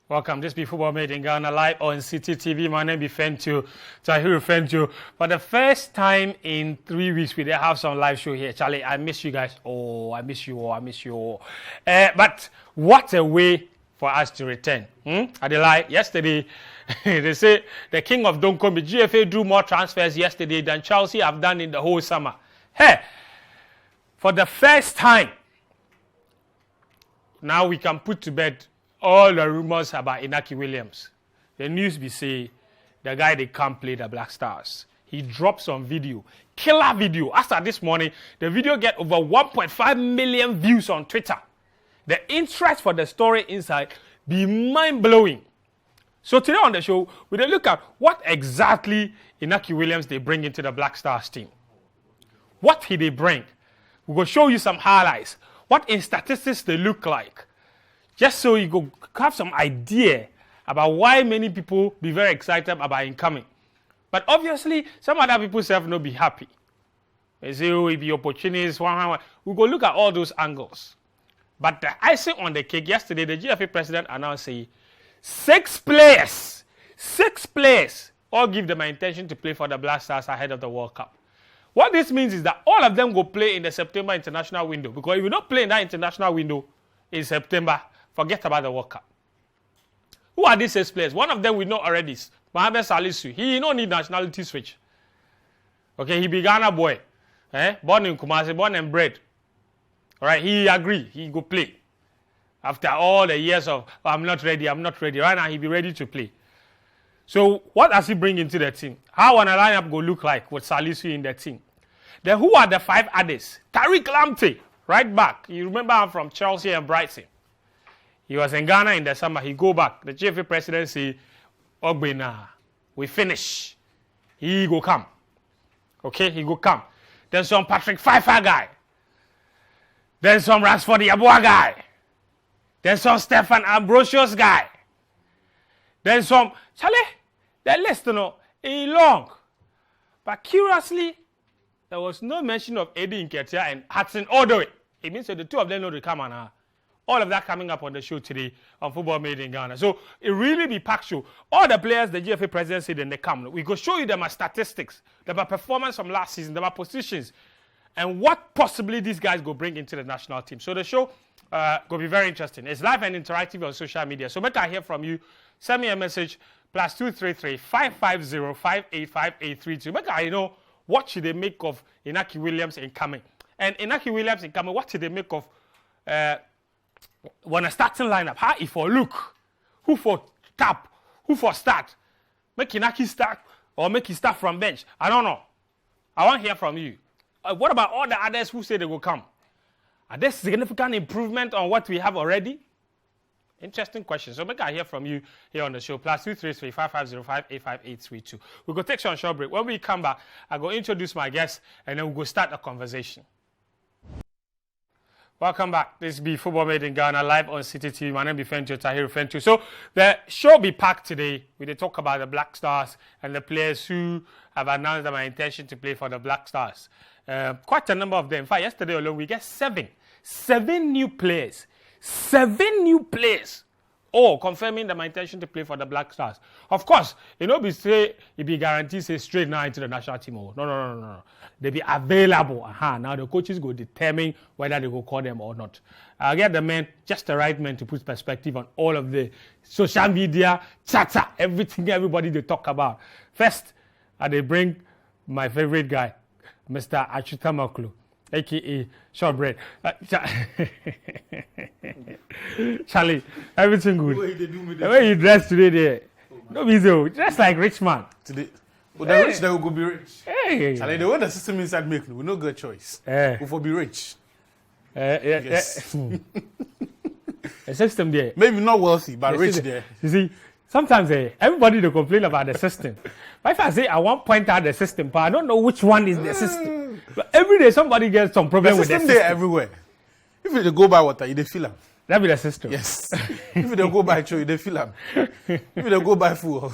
Welcome. This be Football Made in Ghana live on Citi TV. My name is Fentu, Tahiru Fentu. For the first time in 3 weeks, we did have some live show here. Charlie, I miss you guys. Oh, I miss you all. I miss you all. But what a way for us to return. Adelaide, yesterday, they say the king of Donkombi, GFA drew more transfers yesterday than Chelsea have done in the whole summer. Hey, for the first time, now we can put to bed all the rumors about Inaki Williams. The news be say the guy they can't play the Black Stars. He dropped some video, killer video. After this morning, the video get over 1.5 million views on Twitter. The interest for the story inside be mind-blowing. So today on the show, we will look at what exactly Inaki Williams they bring into the Black Stars team. What he they bring. We will show you some highlights. What in statistics they look like. Just so you go have some idea about why many people be very excited about him coming. But obviously, some other people self no be happy. They say, oh, it be opportunities, one. We go look at all those angles. But the icing on the cake, yesterday, the GFA president announced, say, 6 players, all give them an intention to play for the Black Stars ahead of the World Cup. What this means is that all of them go play in the September international window. Because if you don't play in that international window in September, forget about the World Cup. Who are these 6 players? One of them we know already. Mohamed Salisu. He don't need nationality switch. Okay, he be Ghana boy. Born in Kumasi, born and bred. All right, he agree. He go play. After all the years of, oh, I'm not ready. Right now, he be ready to play. So, what does he bring into the team? How an lineup go look like with Salisu in the team? Then who are the 5 others? Tariq Lamptey, right back. You remember him from Chelsea and Brighton. He was in Ghana in the summer. He go back. The GFA president say, Ogbena, we finish. He go come. Okay, he go come. There's some Patrick Pfeiffer guy. There's some Rashford Yeboah guy. There's some Stefan Ambrosius guy. There's some, Charlie, the list, is long. But curiously, there was no mention of Eddie Nketiah and Hudson Odoi. It means that the two of them know they come on. All of that coming up on the show today on Football Made in Ghana. So it really be packed show. All the players the GFA president said then they come. We go show you them as statistics, them as performance from last season, them as positions, and what possibly these guys go bring into the national team. So the show go be very interesting. It's live and interactive on social media. So make I hear from you. Send me a message +233 550 585 Make I know what should they make of Inaki Williams incoming. And Inaki Williams incoming, what should they make of when a starting lineup, how if for look, who for cap, who for start, make Inaki start or make he start from bench. I don't know. I want to hear from you. What about all the others who say they will come? Are there significant improvement on what we have already? Interesting question. So make I hear from you here on the show. +233 550 585 We go take some short break. When we come back, I go introduce my guests and then we go start a conversation. Welcome back. This be Football Made in Ghana live on Citi TV. My name is Fentu, Tahiru Fentu. So the show be packed today. We talk about the Black Stars and the players who have announced their intention to play for the Black Stars. Quite a number of them. In fact, yesterday alone we get 7 new players. 7 new players. Oh, confirming my intention to play for the Black Stars. Of course, be say it be guaranteed say straight now into the national team. Oh, no. They be available. Now the coaches go determine whether they will call them or not. I'll get the men, just the right men to put perspective on all of the social media, chatter, everything, everybody they talk about. First, they bring my favorite guy, Mr. Achuta Maklu, a.k.a. Shortbread. Charlie, everything good. The way you dress today there, no easy. Dress like rich man. Today, but the rich, they will go be rich. Hey. Charlie, the way the system inside make, we no good choice. We will be rich. Yes. The system there. Maybe not wealthy, but rich there. You see, sometimes everybody they complain about the system. But if I say I want to point out the system, but I don't know which one is the system. But every day somebody gets some problem with the system. There everywhere. If they go by water, they feel them. That be the system. Yes. If they go by show, they feel them. If they go by food,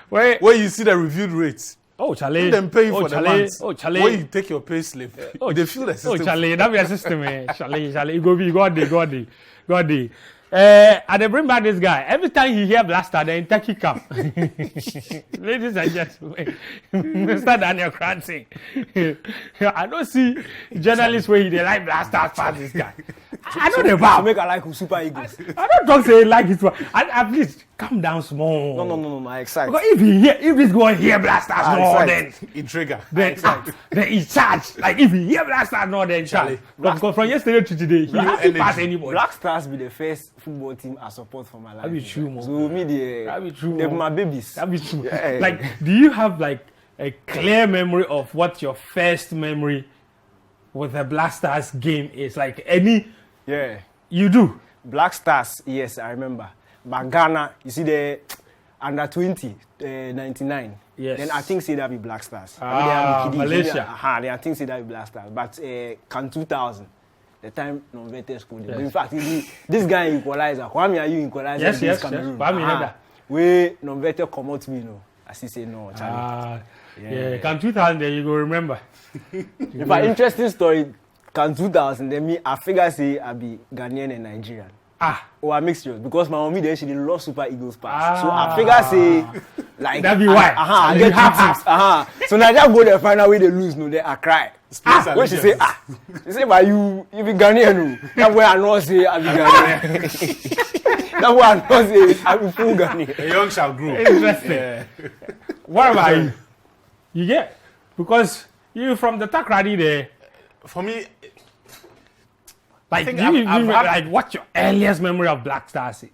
where you see the reviewed rates. Oh, Charlie. Them paying for the month. Oh, Charlie. When you take your pay slip, they feel the system. Oh, Charlie. That be the system, Charlie. It go be God day. And they bring back this guy. Every time he hear Blaster, the Inaki come. Ladies and gentlemen, Mr. Daniel Cranton. I don't see journalists where they like Blasters past this guy. I know the bar. Make a like Super Eagles. I don't talk say like it. At least calm down small. No, I excite. Because if this guy hear Blasters more, then trigger. Then he charge. Like if he hear Blasters more, then charge. Because from yesterday to today, he won't pass anybody. Black Stars be the first football team I support for my life. That be true, man. So me, they're my babies. That be true. Yeah. Like, do you have like a clear memory of what your first memory with the Black Stars game is? Like any? Yeah. You do. Black Stars, yes, I remember. But Ghana, you see the under 20, 99. Yes. Then I think say that be Black Stars. Malaysia. Then I think say that be Black Stars. But Can 2000. The time non-vetted school. Yeah. In fact, this guy equalizer. Kwame, are you equalizer? Yes. Kwame, we non-vetted come out me, no. As he say no, Charlie. Yeah. Can 2000, then you go remember. In fact, interesting story. Can 2000, then me, I figure say I be Ghanaian and Nigerian. Or I mix yours because my mommy then she did love Super Eagles pass. So I figure say like that be why. I get half. So Nigeria go the final way they lose, no, then I cry. When she say she say but you be Ghanaian, no. That's why I know say I be Ghanaian. That's why I know say I be full Ghanaian. A young shall grow. Interesting. Yeah. What about you? You get because you from the Takrady there. For me. Like, like what your earliest memory of Black Stars is?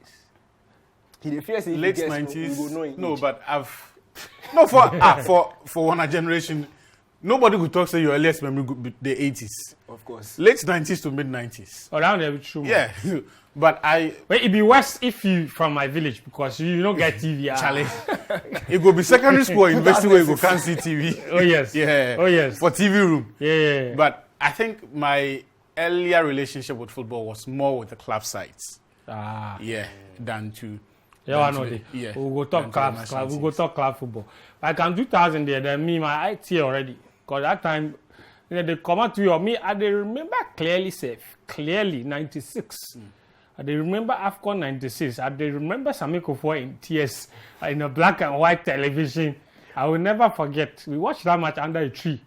Late 90s. No, but for one generation, nobody could talk say your earliest memory could be the 80s. Of course. Late 90s to mid 90s. Oh, that would be true. Yeah, but it'd be worse if you from my village because you don't get TV. Charlie, it could be secondary school or university where you can't see TV. Oh yes. Yeah. Oh yes. For TV room. Yeah. But I think my earlier relationship with football was more with the club sides. Yeah, than to. Yeah, I know. We'll go talk clubs. We'll go talk club football. Like in 2000, then me, my IT already. Because that time, they come out to you or me. I remember clearly 96. I remember AFCON 96. I remember Samiko for in tears in a black and white television. I will never forget. We watched that match under a tree.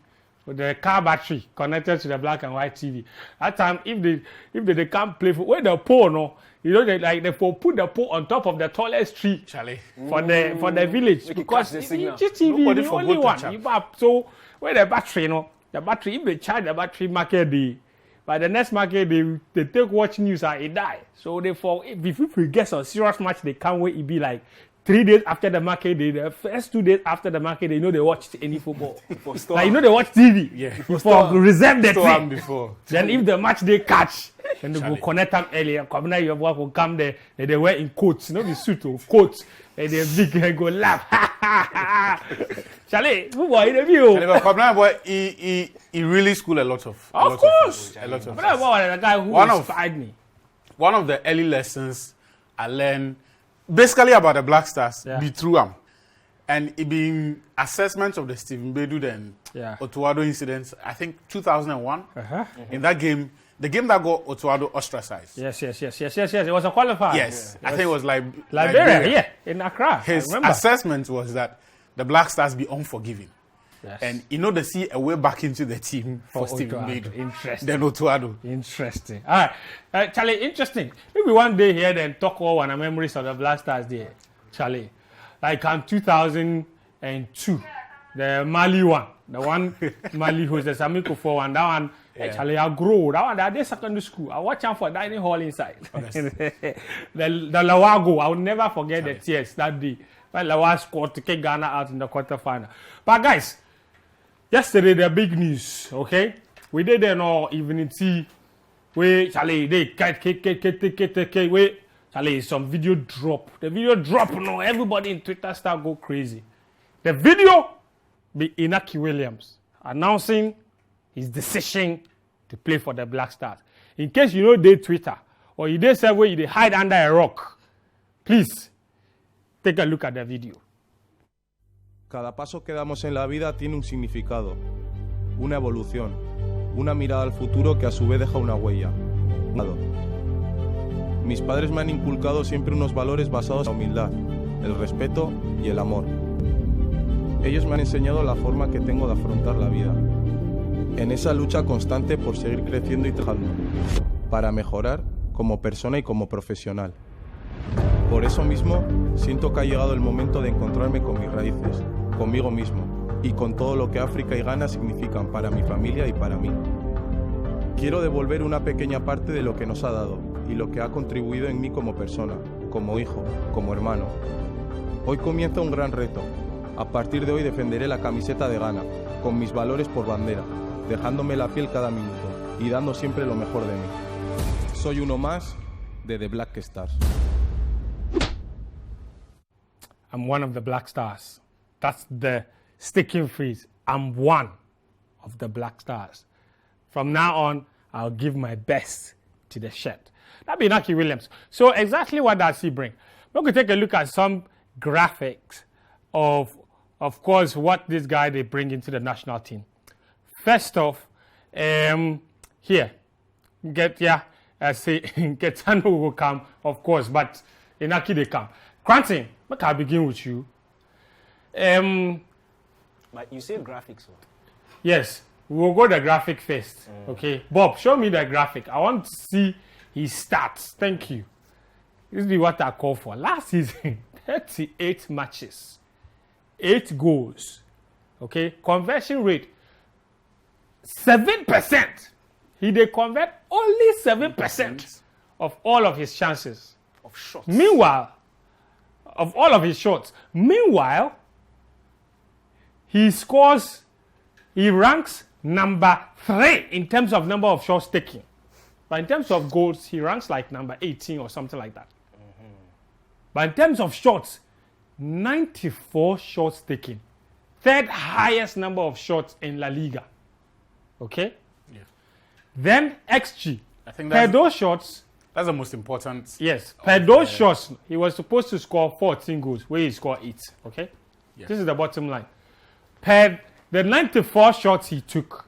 With the car battery connected to the black and white TV. That time, if they can't play where the pole, no, you know they put the pole on top of the tallest tree, Charlie, for the village because TV the only one. So where the battery, the battery if they charge the battery market day, by the next market they take watch news and it die. So therefore, if we get some serious match, they can't wait. It be like 3 days after the market day, the first 2 days after the market day, you know they watched any football. Like, you know they watch TV. Yeah. Before reserve the thing. Before. Then if the match they catch, then they will connect them earlier. Come now, your work will come there. Then they wear in coats, you know the suit or coats. And they big and go laugh. Charlie, who boy the view? Boy, he really schooled a lot of. Of course. A lot of. But the guy who inspired me. One of the early lessons I learned. Basically about the Black Stars, be through them. And it being assessment of the Stephen Bedu and Otuado incidents, I think 2001. In that game, the game that got Otuado ostracized. Yes. It was a qualifier. Yes. I think it was like Liberia, in Accra. His assessment was that the Black Stars be unforgiving. Yes. And you know they see a way back into the team for Stephen Bedu. Interesting. Then Otuado. Interesting. All right. Charlie, interesting. Maybe one day here then talk all on the memories of the Black Stars there. Charlie. Like in 2002, the Mali one. The one Mali who's the Samiko 4-1. That one, Charlie, I grow. That one, they secondary school. I watch out for dining hall inside. the Lawago, I will never forget the tears that day. When Lawa scored to kick Ghana out in the quarterfinal. But guys, yesterday the big news, okay? We did no evening tea. We Charlie, they wait. Charlie, some video drop. The video drop, no, everybody in Twitter start go crazy. The video be Inaki Williams announcing his decision to play for the Black Stars. In case you know they Twitter or you say where you hide under a rock, please take a look at the video. Cada paso que damos en la vida tiene un significado, una evolución, una mirada al futuro que a su vez deja una huella. Mis padres me han inculcado siempre unos valores basados en la humildad, el respeto y el amor. Ellos me han enseñado la forma que tengo de afrontar la vida, en esa lucha constante por seguir creciendo y trabajando, para mejorar como persona y como profesional. Por eso mismo, siento que ha llegado el momento de encontrarme con mis raíces, conmigo mismo y con todo lo que África y Ghana significan para mi familia y para mí. Quiero devolver una pequeña parte de lo que nos ha dado y lo que ha contribuido en mí como persona, como hijo, como hermano. Hoy comienza un gran reto. A partir de hoy defenderé la camiseta de Ghana, con mis valores por bandera, dejándome la piel cada minuto y dando siempre lo mejor de mí. Soy uno más de The Black Stars. I'm one of the Black Stars. That's the sticking phrase. I'm one of the Black Stars. From now on, I'll give my best to the shirt. That'd be Inaki Williams. So exactly what does he bring? We're going to take a look at some graphics of course, what this guy they bring into the national team. First off, here, Getano will come, of course, but Inaki they come. Cranton, I'll begin with you. But you say graphics, so. Yes, we'll go the graphic first. Okay, Bob, show me the graphic. I want to see his stats. Thank you. This is what I call for. Last season, 38 matches, 8 goals. Okay, conversion rate 7%. He they convert only 7% of all of his chances Of shots. Meanwhile, of all of his shots. Meanwhile, he ranks number 3 in terms of number of shots taken. But in terms of goals, he ranks like number 18 or something like that. But in terms of shots, 94 shots taken. 3rd highest number of shots in La Liga. Okay? Yeah. Then XG. I think Per those shots, that's the most important. yes, per those shots, he was supposed to score 14 goals, where he scored 8. Okay? Yeah. This is the bottom line. Per the 94 shots he took,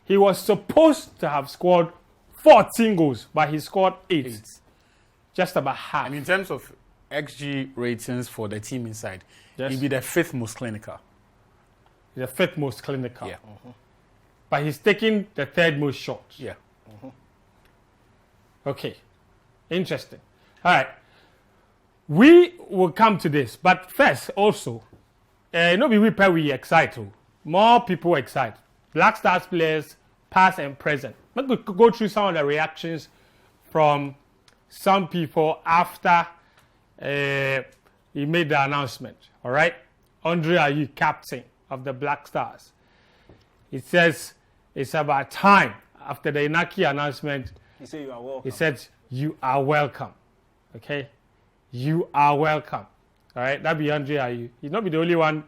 he was supposed to have scored 14 goals, but he scored 8. Just about half. And in terms of XG ratings for the team inside, Yes. he'd be the 5th most clinical. The 5th most clinical. Yeah. But he's taking the 3rd most shots. Yeah. Okay. Interesting. All right. We will come to this. But first, also, we excited. More people excited. Black Stars players, past and present. Let's go through some of the reactions from some people after he made the announcement. All right? Andre Ayew, captain of the Black Stars. He says it's about time after the Inaki announcement. He said you are welcome. He said, you are welcome. Okay? You are welcome. All right? That be Andre Ayew. He's not be the only one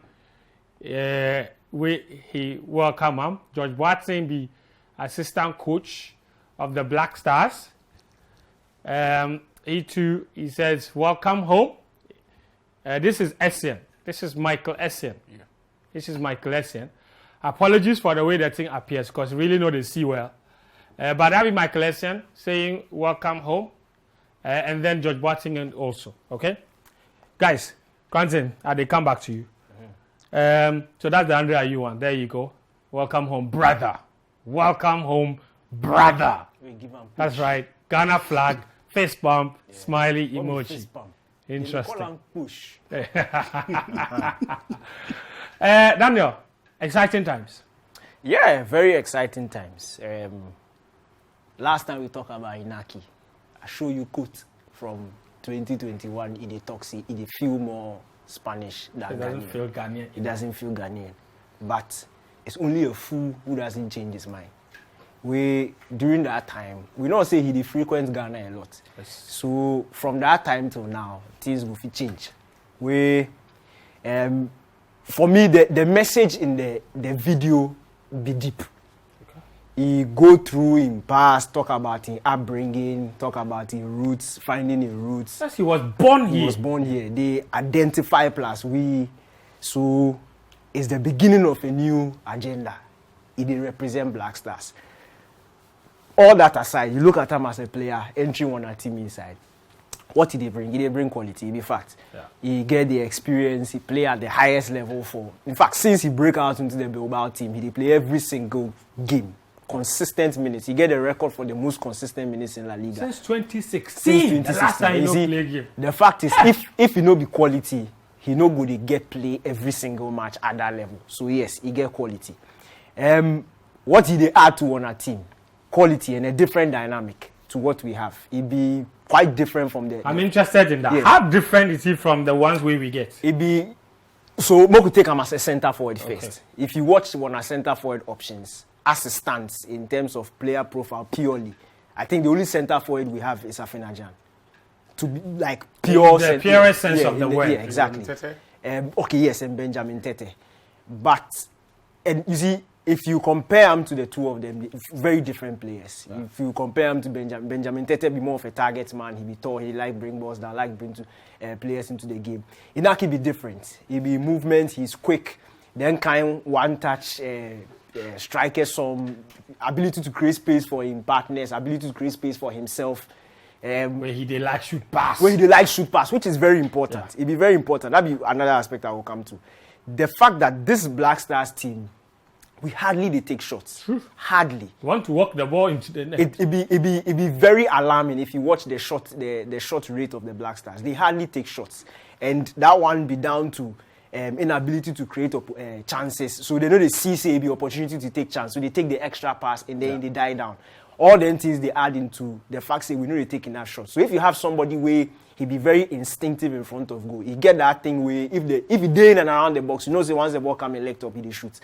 he welcome him. George Watson be assistant coach of the Black Stars. He too, he says, welcome home. This is Essien. This is Michael Essien. Yeah. This is Michael Essien. Apologies for the way that thing appears, because really know they see well. But that be Michael Essien saying welcome home. And then George Boateng also. Okay? Guys, Quentin, they come back to you. So that's the Andre Ayew one. There you go. Welcome home, brother. Welcome home, brother. That's right. Ghana flag, fist bump, smiley emoji. Fist bump. Interesting. Push. Daniel, exciting times. Yeah, very exciting times. Last time we talked about Inaki, I show you quote from 2021. He talks, he feel more Spanish than It doesn't Ghanaian. feel Ghanaian. He doesn't feel Ghanaian. But it's only a fool who doesn't change his mind. During that time, we don't say he did frequent Ghana a lot. Yes. So from that time till now, things will change. For me, the message in the video be deep. Okay. He go through in past, talk about his upbringing, talk about his roots, finding his roots. Yes, he was born here. He was born here. They identify plus we. So it's the beginning of a new agenda. It represent Black Stars. All that aside, you look at him as a player, entering on a team inside. What did they bring? He did bring quality, in fact. Yeah. He get the experience, he play at the highest level for. In fact, since he break out into the Bilbao team, he did play every single game. Consistent minutes. He get a record for the most consistent minutes in La Liga. Since 2016. The last time he no play game. The fact is, if he no be quality, he no go to get play every single match at that level. So yes, he get quality. What did they add to on our team? Quality and a different dynamic to what we have. It be quite different from the. I'm interested in that. Yeah. How different is it from the ones we get? It be so. We could take him as a centre forward first. If you watch one of centre forward options as it stands in terms of player profile purely, I think the only centre forward we have is Afinajan. To be like pure, the purest sense of the word. Yeah, exactly. Okay, yes, and Benjamin Tete. But and you see, if you compare them to the two of them, very different players. Yeah. If you compare them to Benjamin Tete, be more of a target man. He be tall. He like bring balls down, like bring players into the game. Inaki be different. He be movement. He's quick. Then kind one touch. Striker, some ability to create space for him partners, ability to create space for himself. Where he dey like shoot pass. Which is very important. Yeah. It be very important. That be another aspect I will come to. The fact that this Black Stars team, we hardly take shots. Hardly. You want to walk the ball into the net. It be very alarming if you watch the shot rate of the Black Stars. They hardly take shots, and that one be down to inability to create chances. So they know they see the opportunity to take chance. So they take the extra pass and then they die down. All the things they add into the fact that we know they take enough shots. So if you have somebody where he be very instinctive in front of goal, he get that thing where if he dey in and around the box, you know, say once the ball come in left up, he shoot.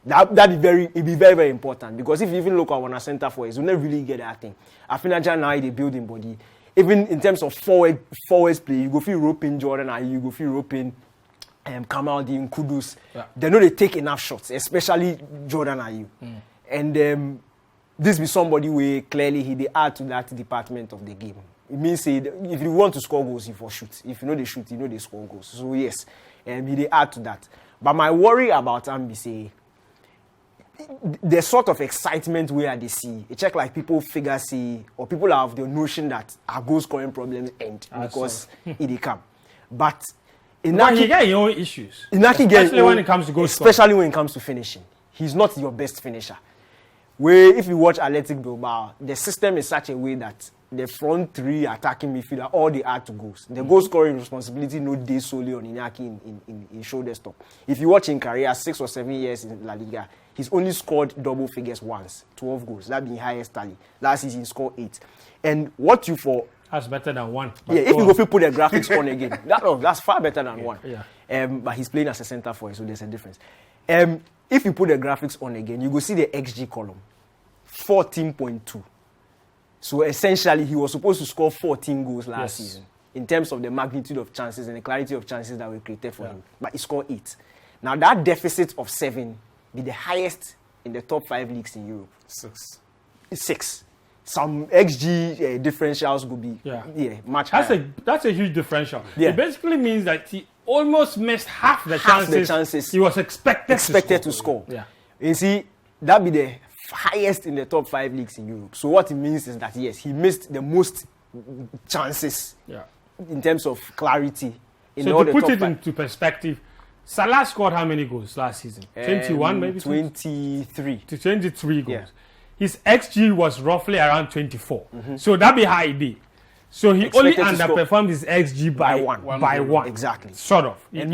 It be very, very important, because if you even look at one center forwards, you never really get that thing. Afinajan now they building body. Even in terms of forwards play, you go feel roping Jordan and you go feel roping Kamaldeen, Kudus. Yeah. They know they take enough shots, especially Jordan Ayew. And this be somebody where clearly he add to that department of the game. It means if you want to score goals, you for shoot. If you know they shoot, you know they score goals. So yes, he add to that. But my worry about Ambi say the sort of excitement where they see, it check like people figure see, or people have the notion that our goal scoring problems end because it come. But Inaki get your own issues. Especially when it comes to goal scoring. Especially when it comes to finishing. He's not your best finisher. Where if you watch Athletic Bilbao, the system is such a way that the front three attacking midfielder, all they add to goals. The goal scoring responsibility no day solely on Inaki in shoulder stop. If you watch in career, 6 or 7 years in La Liga, he's only scored double figures once, 12 goals. That being highest tally. Last season he scored 8. And what you for... That's better than 1. Yeah, if you go put the graphics on again, that's far better than 1. Yeah. But he's playing as a centre forward, so there's a difference. If you put the graphics on again, you go see the XG column. 14.2. So essentially, he was supposed to score 14 goals last season in terms of the magnitude of chances and the clarity of chances that were created for him. But he scored 8. Now that deficit of 7 be the highest in the top 5 leagues in Europe. 6. Some XG differentials could be much higher. That's a huge differential. Yeah. It basically means that he almost missed half the chances he was expected to score. Yeah. You see, that be the highest in the top 5 leagues in Europe. So what it means is that yes, he missed the most chances in terms of clarity. So to put it into perspective, Salah scored how many goals last season? 21 maybe? 23. 23 goals. Yeah. His XG was roughly around 24. So that be how he did. So he only underperformed his XG by one. Exactly. Sort of. And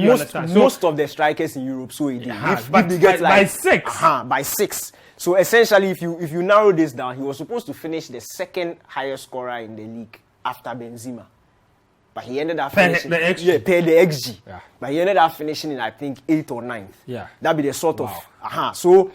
most of the strikers in Europe, so he did. By 6. By 6. So essentially, if you narrow this down, he was supposed to finish the second highest scorer in the league after Benzema. But he ended up finishing... the XG. Yeah. But he ended up finishing in, I think, 8th or 9th. Yeah. That'd be the sort of... So,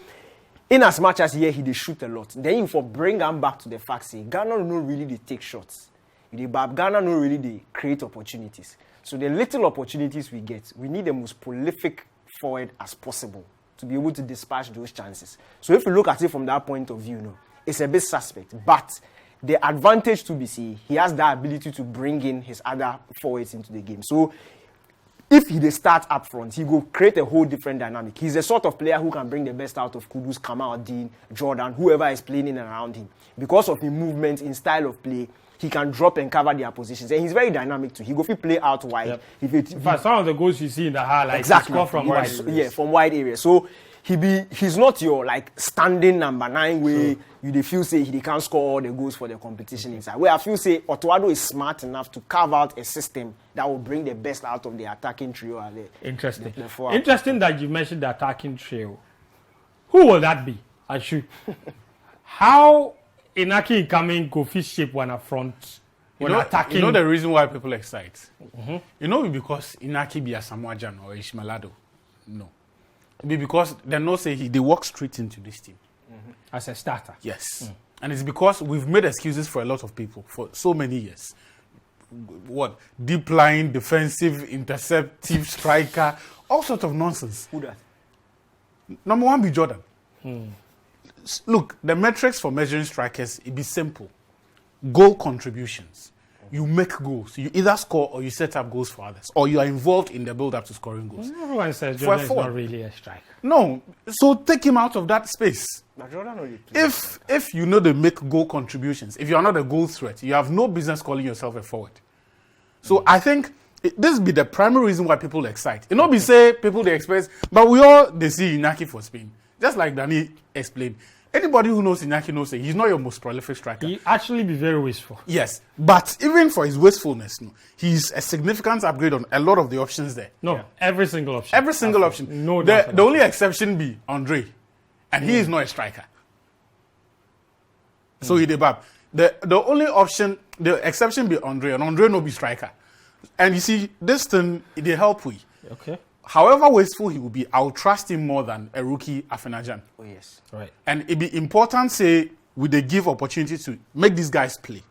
in as much as he did shoot a lot, then you for bring him back to the fact, say, Ghana no really they take shots. Ghana no really they create opportunities. So the little opportunities we get, we need the most prolific forward as possible to be able to dispatch those chances. So if you look at it from that point of view, it's a bit suspect. But the advantage to BC, he has the ability to bring in his other forwards into the game. So if he start up front, he will create a whole different dynamic. He's the sort of player who can bring the best out of Kudus, Kamaldeen, Jordan, whoever is playing in and around him. Because of his movement, in style of play, he can drop and cover their positions. And he's very dynamic too. He go play out wide. Yep. But some of the goals you see in the highlights exactly score from wide. Yeah, from wide areas. So he's not your like standing number 9 where you feel say he can't score all the goals for the competition inside. Where I feel say Otuado is smart enough to carve out a system that will bring the best out of the attacking trio. Interesting. Interesting that you mentioned the attacking trio. Who will that be? Ashu. How Inaki coming go fit shape when up front when attacking? You know the reason why people excite? Mm-hmm. You know because Inaki be a Samoajan or Ishmaelado? No. It be because they know say they walk straight into this team. Mm-hmm. As a starter. Yes. Mm. And it's because we've made excuses for a lot of people for so many years. What? Deep line, defensive, interceptive, striker, all sorts of nonsense. Who that? Number 1 be Jordan. Look, the metrics for measuring strikers, it be simple. Goal contributions. You make goals. You either score or you set up goals for others. Or you are involved in the build-up to scoring goals. Everyone says Jordan is not really a striker. No. So take him out of that space. But Jordan only if you know they make goal contributions, if you are not a goal threat, you have no business calling yourself a forward. So I think this be the primary reason why people excite. You know, we say people they expect, but they see Inaki for Spain. Just like Danny explained. Anybody who knows Inaki knows that he's not your most prolific striker. He actually be very wasteful. Yes, but even for his wastefulness, he's a significant upgrade on a lot of the options there. Every single option. Every single option. No, the only exception be Andre, and he is not a striker. So he debab. The only option, the exception be Andre, and Andre no be striker. And you see, this thing, they help we. Okay. However wasteful he will be, I'll trust him more than a rookie Afenajan. Oh, yes. Right. And it be important, say, we they give opportunity to make these guys play.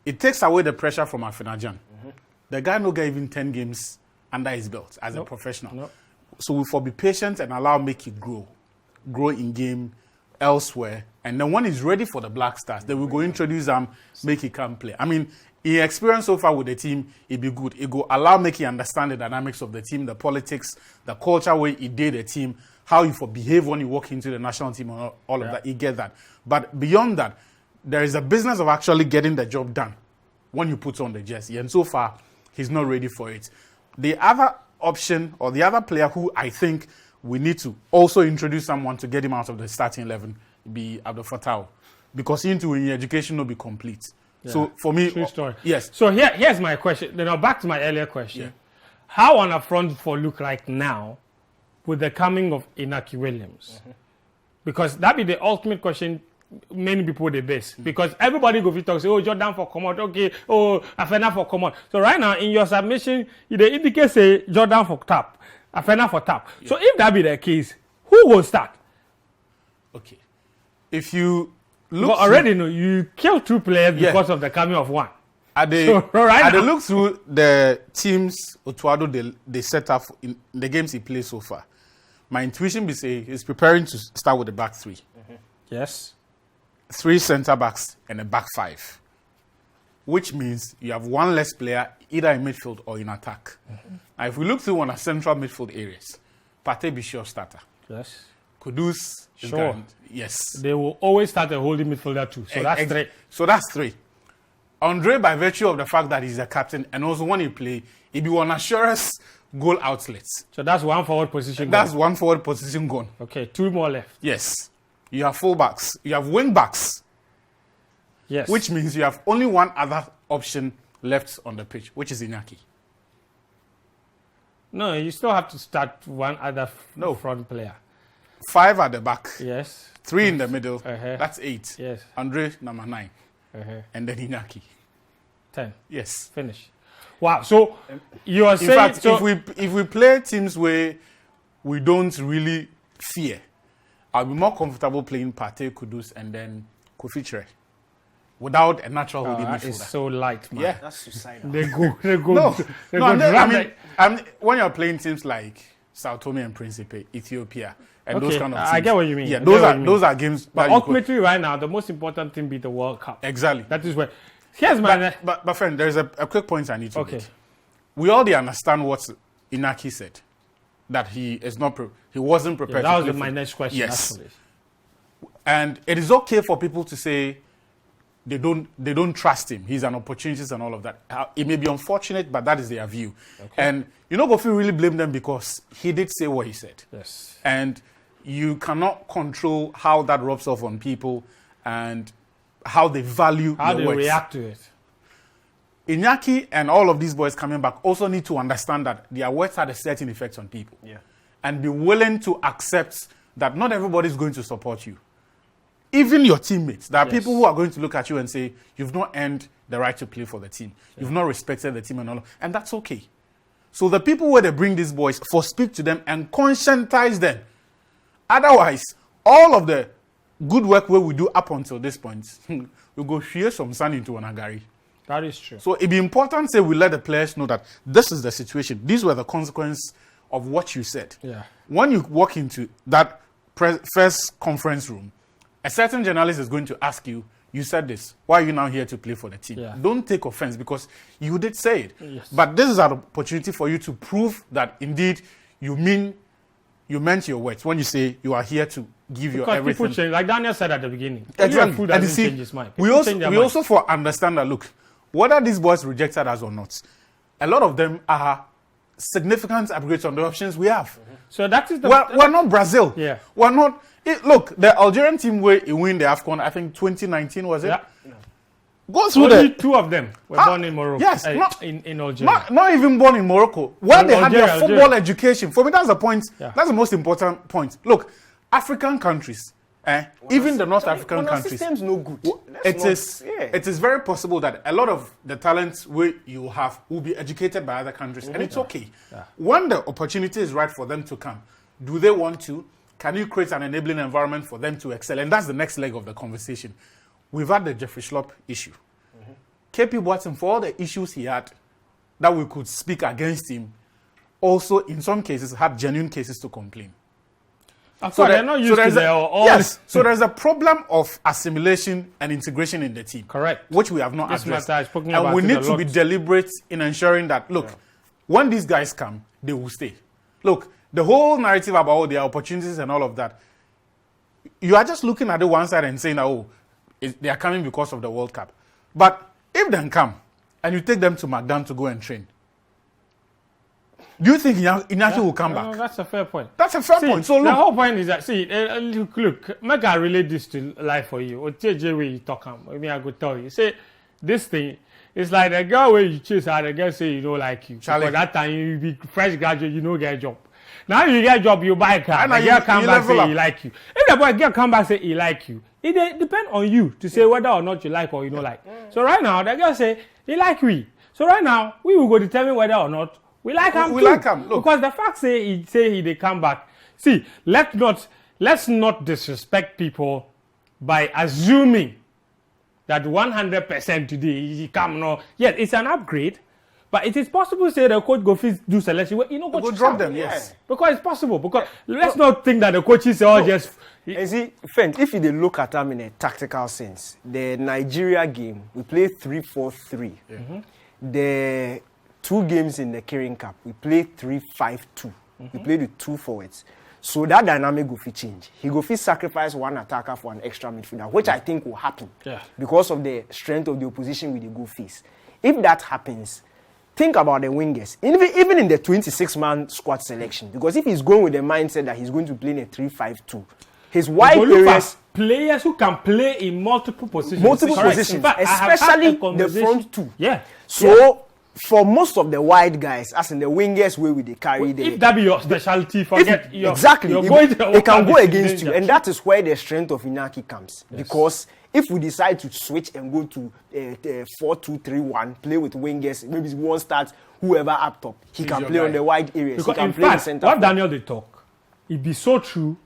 It takes away the pressure from Afenajan. Mm-hmm. The guy no get even 10 games under his belt as a professional. So we be patient and allow make it grow in game elsewhere. And then when he's ready for the Black Stars, then we go introduce him, make he come play. I mean, he experience so far with the team, it be good. It go allow make you understand the dynamics of the team, the politics, the culture way he did the team, how you behave when you walk into the national team, and all of that. You get that. But beyond that, there is a business of actually getting the job done when you put on the jersey. And so far, he's not ready for it. The other option or the other player who I think we need to also introduce someone to get him out of the starting 11 be Abdul Fattah, because into in education will be complete. Yeah. So for me, true story. Yes. So here's my question. Then back to my earlier question. Yeah. How on a front for look like now with the coming of Inaki Williams? Mm-hmm. Because that be the ultimate question many people they base. Mm-hmm. Because everybody go to talk say, oh, Jordan for come out, okay, oh, Afena for come out. So right now in your submission, they indicate say Jordan for tap, Afena for tap. Yeah. So if that be the case, who will start? Okay. If you look, but already know you killed 2 players because of the coming of one. They look through the teams Otuado they set up in the games he plays so far. My intuition be say he's preparing to start with the back 3. Mm-hmm. Yes. 3 centre backs and a back 5. Which means you have 1 less player either in midfield or in attack. Mm-hmm. Now if we look through on our central midfield areas, Partey be sure starter. Yes. Kudus is going. Yes. They will always start a holding midfielder too. So that's 3. So that's 3. Andre, by virtue of the fact that he's a captain and also when he play, he be one assurance goal outlets. So that's 1 forward position. That's gone. 1 forward position gone. Okay, 2 more left. Yes. You have fullbacks. You have wing backs. Yes. Which means you have only 1 other option left on the pitch, which is Inaki. No, you still have to start 1 other front player. 5 at the back. Yes. 3 in the middle. That's 8. Yes. Andre, number 9. And then Inaki. 10. Yes. Finish. Wow. So you are saying... In fact, if we play teams where we don't really fear, I'll be more comfortable playing Partey, Kudus, and then Kofi Chere. Without a natural holding midfielder. It's so light, man. Yeah. That's suicidal. They go. When you're playing teams like Sao Tome and Principe, Ethiopia, and those kind of teams. I get what you mean. Yeah, those are games. But ultimately, right now, the most important thing be the World Cup. Exactly. That is where. Here's my. But friend, there's a quick point I need to make. We already understand what Inaki said, that he is not. He wasn't prepared. That was my next question. Yes. Actually. And it is okay for people to say, they don't trust him. He's an opportunist and all of that. It may be unfortunate, but that is their view. Okay. And you know, Kofi really blame them because he did say what he said. Yes. And you cannot control how that rubs off on people and how they value how your they words. react to it. Inaki and all of these boys coming back also need to understand that their words had a certain effect on people. Yeah. And be willing to accept that not everybody is going to support you. Even your teammates. There are people who are going to look at you and say, you've not earned the right to play for the team. Yeah. You've not respected the team and all. And that's okay. So the people where they bring these boys, speak to them and conscientize them. Otherwise, all of the good work where we do up until this point, we go share some sand into an agari. That is true. So it'd be important to say we let the players know that this is the situation. These were the consequences of what you said. Yeah. When you walk into that first conference room, a certain journalist is going to ask you, you said this. Why are you now here to play for the team? Yeah. Don't take offense because you did say it. Yes. But this is an opportunity for you to prove that indeed you meant your words when you say you are here to give your everything. People change, like Daniel said at the beginning. Exactly. Food doesn't change his mind. We also understand that, look, whether these boys rejected us or not, a lot of them are significant upgrades on the options we have. Mm-hmm. So that is the... We're not Brazil. Yeah. We're not... look, the Algerian team where he win the AFCON, I think 2019 was it? Yeah. Go through Only two of them were born in Morocco. Yes. In Algeria. Not even born in Morocco. Where they had their football education. For me, that's the point. Yeah. That's the most important point. Look, African countries, even the North African countries, system's no good. It is very possible that a lot of the talents you have will be educated by other countries, and it's okay. Yeah. When the opportunity is right for them to come, do they want to? Can you create an enabling environment for them to excel? And that's the next leg of the conversation. We've had the Jeffrey Schlupp issue. KP Watson, for all the issues he had that we could speak against him, also in some cases had genuine cases to complain. So they're not used to yes. So there's a problem of assimilation and integration in the team. Correct. Which we have not addressed. And we need to be deliberate in ensuring that, look, when these guys come, they will stay. Look, the whole narrative about their opportunities and all of that, you are just looking at the one side and saying, they are coming because of the World Cup. But if they come and you take them to Magdan to go and train, do you think Inaki will come back? No, that's a fair point. That's a fair point. So look, the whole point is that, look, make I relate this to life for you. Or TJ way you talk, I go tell you. Say, this thing, it's like the girl where you chase her, the girl say you don't like you. Charlie. Because that time you be fresh graduate, you don't get a job. Now you get a job, you buy a car. The girl come back say he like you. If the boy girl come back say he like you, it depends on you to say whether or not you like or you don't like. So right now, the girl say he like we. So right now, we will go determine whether or not we like him too. Like him. Look. Because the fact say they come back. See, let's not disrespect people by assuming that 100% today he come no. Yes, it's an upgrade. But it is possible to say the coach go do selection. Go drop them, yes. Because it's possible. Because let's not think that the coaches are all just... You see, friend, if you look at them in a tactical sense, the Nigeria game, we play 3-4-3. Yeah. Mm-hmm. The 2 games in the Kirin Cup, we play 3-5-2. Mm-hmm. We play the 2 forwards. So that dynamic go fit change. He go fit sacrifice one attacker for an extra midfielder, which I think will happen. Yeah. Because of the strength of the opposition with the go face. If that happens... Think about the wingers, even in the 26-man squad selection. Because if he's going with the mindset that he's going to play in a 3-5-2, his wide areas... Players who can play in multiple positions. Fact, especially the front 2. Yeah. So, for most of the wide guys, as in the wingers where they carry if that be your specialty, forget your... Exactly. They can go against you. And that is where the strength of Inaki comes. Yes. Because... if we decide to switch and go to 4-2-3-1, play with wingers, maybe one starts whoever up top, he can play on the wide areas. Because he can in play fact, in the center. What Daniel they talk, it be so true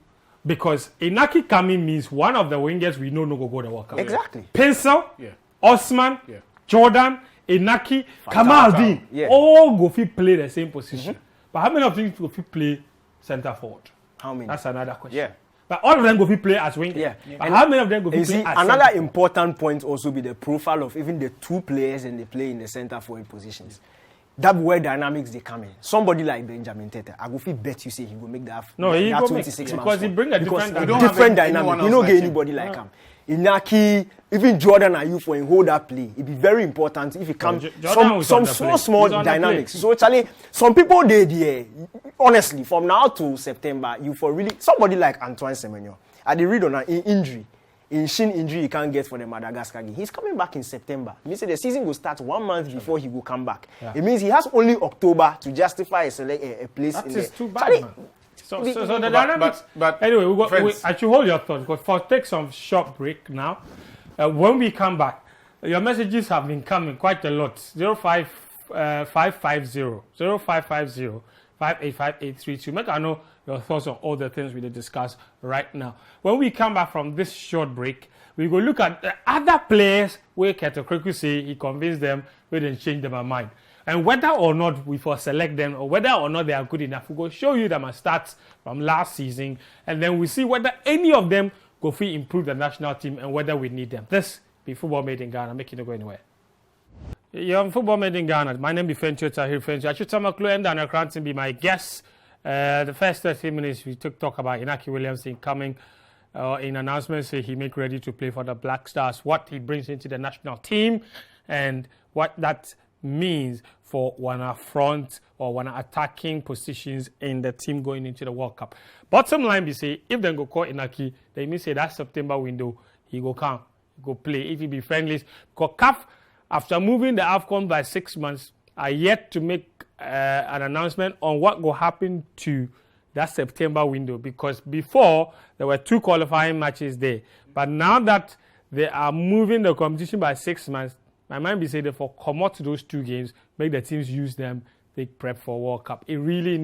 because Inaki coming means one of the wingers we know no go the World Cup. Exactly. Pencil, Osman, Jordan, Inaki, Kamaldeen, all go fit play the same position. Mm-hmm. But how many of them go fit play center forward? How many? That's another question. Yeah. But all of them go fit play as wing. Yeah. But how many of them go fit play as another center important point also be the profile of even the 2 players and they play in the center forward positions. That where dynamics they come in. Somebody like Benjamin Tete, I go fit bet you say he will make that. No, he that go 26 make because he bring a different dynamic. You don't get anybody like him. Inaki, even Jordan are you for a hold that play. It'd be very important if it comes some small dynamics. So Charlie, some people they there, honestly, from now to September, you for really somebody like Antoine Semenyo. I did read on an injury. In shin injury he can't get for the Madagascar game. He's coming back in September. It means the season will start 1 month before he will come back. Yeah. It means he has only October to justify a place that in is there. Too bad, man. So the dynamics. But anyway, I should hold your thoughts. But for take some short break now. When we come back, your messages have been coming quite a lot. 05550 58583 make I know your thoughts on all the things we discuss right now. When we come back from this short break, we will look at the other players where Ketokreku say he convinced them, we didn't change their mind. And whether or not we for select them or whether or not they are good enough, we will show you them stats from last season, and then we see whether any of them go free improve the national team and whether we need them. This be Football Made in Ghana. Make it not go anywhere. You're on Football Made in Ghana. My name is Fentio Tahir Fentio. I should tell my clue and Daniel Cranton be my guest. The first 30 minutes we talk about Inaki Williams incoming in announcements. Say he make ready to play for the Black Stars. What he brings into the national team and what that means for one front or one attacking positions in the team going into the World Cup. Bottom line be say if they go call Inaki, they mean say that September window he go come, he go play if he be friendly. Because CAF after moving the AFCON by 6 months are yet to make an announcement on what will happen to that September window, because before there were 2 qualifying matches there, but now that they are moving the competition by 6 months, my mind be say they for come out to those 2 games, make the teams use them, they prep for World Cup. It really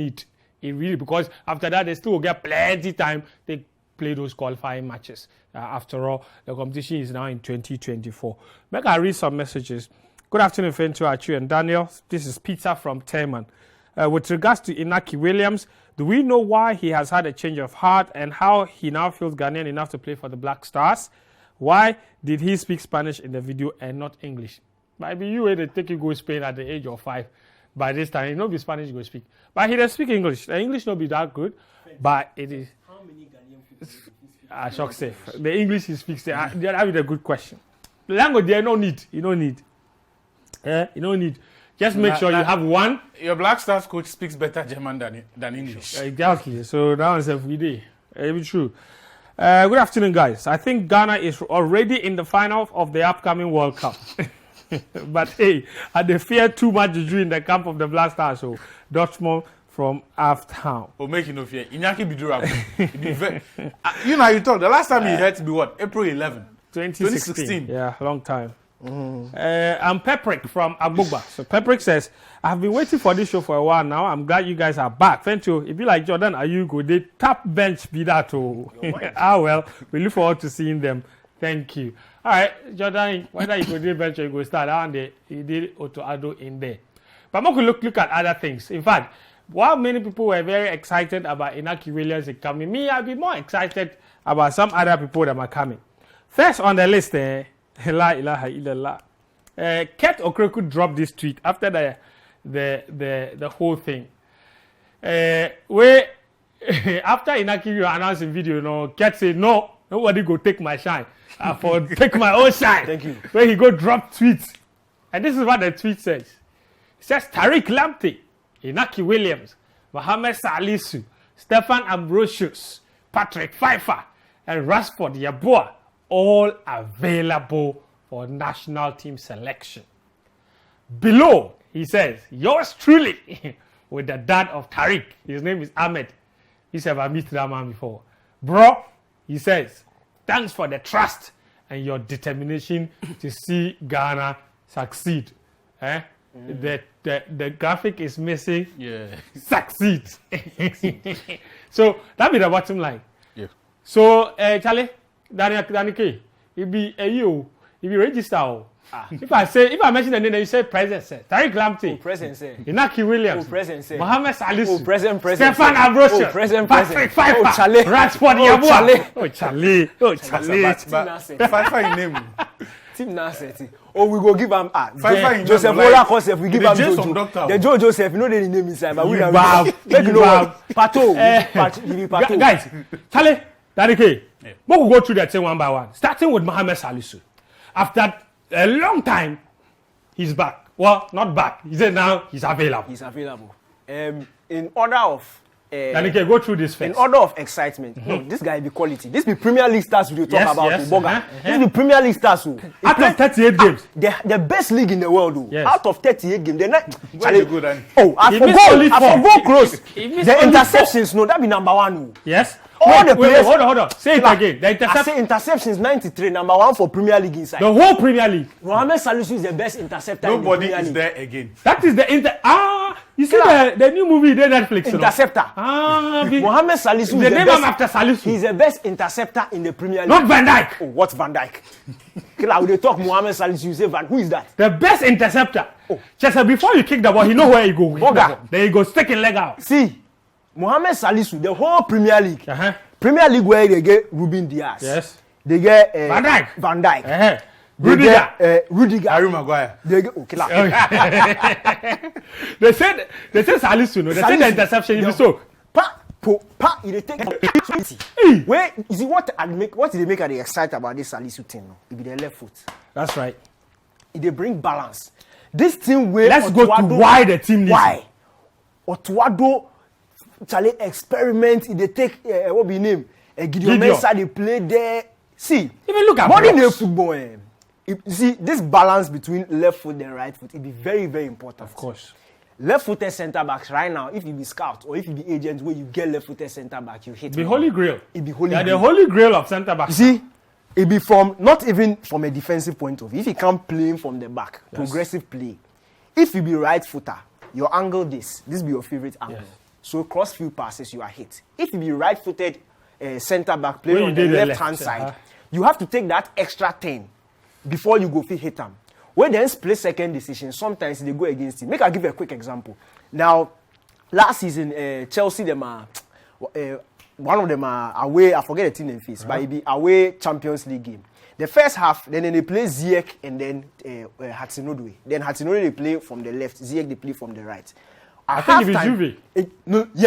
because after that they still will get plenty time they play those qualifying matches. After all, the competition is now in 2024. Make I read some messages. Good afternoon, Fentio, Achu, and Daniel. This is Peter from Teman. With regards to Inaki Williams, do we know why he has had a change of heart and how he now feels Ghanaian enough to play for the Black Stars? Why did he speak Spanish in the video and not English? Maybe you were to take you go Spain at the age of 5. By this time, he not be Spanish go speak. But he does speak English. The English not be that good, but it is. How many Ghanaian people speak? Shock safe. The English he speaks, that is a good question. The language there, no need. You don't need. You don't need. Just make sure you have one. Your Black Stars coach speaks better German than English. Exactly. So that was every day. It's true. Good afternoon, guys. I think Ghana is already in the final of the upcoming World Cup. But hey, they fear too much during the camp of the Black Stars. So Dutchman from Aftown. Oh, make you no fear. Inaki be durable. You know, you talk. The last time he had to be what? April 11. 2016. Yeah, long time. I'm Peprick from Agbogba. So Peprick says, I've been waiting for this show for a while now. I'm glad you guys are back. Thank you. If you like Jordan, are you good? They tap bench be that too. Well, we look forward to seeing them. Thank you. All right, Jordan, whether you go to bench or you go start down there, he did Otto Addo in there. But I'm going to look at other things. In fact, while many people were very excited about Inaki Williams coming, me, I'll be more excited about some other people that are coming. First on the list, La ilaha illallah. Ket Okreku dropped this tweet after the whole thing. Where after Inaki announced the video, Ket said, no, nobody go take my shine. For take my own shine. Thank you. Where he go drop tweets. And this is what the tweet says. It says Tariq Lamptey, Inaki Williams, Mohamed Salisu, Stefan Ambrosius, Patrick Pfeiffer, and Rashford Yeboah, all available for national team selection. Below, he says, yours truly, with the dad of Tariq. His name is Ahmed. He said, I've met that man before. Bro, he says, thanks for the trust and your determination to see Ghana succeed. The graphic is missing. Yeah. Succeed. So that be the bottom line. Yeah. So Charlie, Danny, it be you, if you register. If I mention the name, then you say present, sir. Tariq Lamptey. Present, sir. Inaki Williams. Present, sir. Mohamed Salisu. Present. Stefan Ambrosius. Present. Patrick Pfeiffer. Charlie. Rashford Yeboah. Charlie. Pfeiffer in name. Team Nasty. We go give him Joseph Ola Joseph. We give him Jojo. The Joe Joseph. You know the name inside, but we have. Pato. Guys, Charlie, Daddy K, we will go through that thing one by one. Starting with Mohamed Salisu. After a long time, he's back. Well, not back. He said now he's available. He's available. In order of Daddy K, go through this first. In order of excitement, look, this guy be quality. This be Premier League stars we talk about. Yes. This be Premier League stars. Out of 38 games. The best league in the world. Yes. Out of 38 games, they're not. I forgot close. The interceptions, no, that be number one. Yes. All players. Hold on. Say it again. I say interceptions 93, number one for Premier League inside. The whole Premier League. Mohamed Salisu is the best interceptor. Nobody in the Premier is League. there again. That is the you see the new movie there Netflix. Interceptor. Mohamed Salisu is the name after Salisu. He's the best interceptor in the Premier League. Not Van Dijk. Oh, what's Van Dijk? When they talk Mohamed Salisu, you say who is that? The best interceptor. Just before you kick the ball, he know where he go. There he goes, taking leg out. See, Mohamed Salisu, the whole Premier League. Premier League where they get Ruben Diaz. Yes. They get Van Dijk. Rudiger. Harry Maguire. They get They said Salisu. No, they said the interception. If you so. He take. Where is it? What did they make at the excited about this Salisu thing? No? It be the left foot. That's right. They bring balance. This team where let's go to why the team needs. Why? Otuado Charlie experiment. They take what be name? Gideon Mensah. They play there. See, even look at modern football. See this balance between left foot and right foot. It be very, very important. Of course. Left-footed centre backs right now. If you be scout or if you be agent, where you get left-footed centre back, you hit. The holy grail. It be holy. Yeah, the holy grail of centre backs. You see, it be from not even from a defensive point of view. If you come playing from the back, progressive play. If you be right-footer, your angle this be your favorite angle. Yes. So cross-field passes, you are hit. If you be right-footed centre back playing on the left-hand side, you have to take that extra 10 before you go hit them. When they split second decision, sometimes they go against it. Make I give you a quick example. Now, last season, Chelsea, them are one of them are away. I forget the team name face, but it be away Champions League game. The first half, then they play Ziyech and then Hudson-Odoi. Then Hudson-Odoi they play from the left, Ziyech they play from the right. I think it be Juve.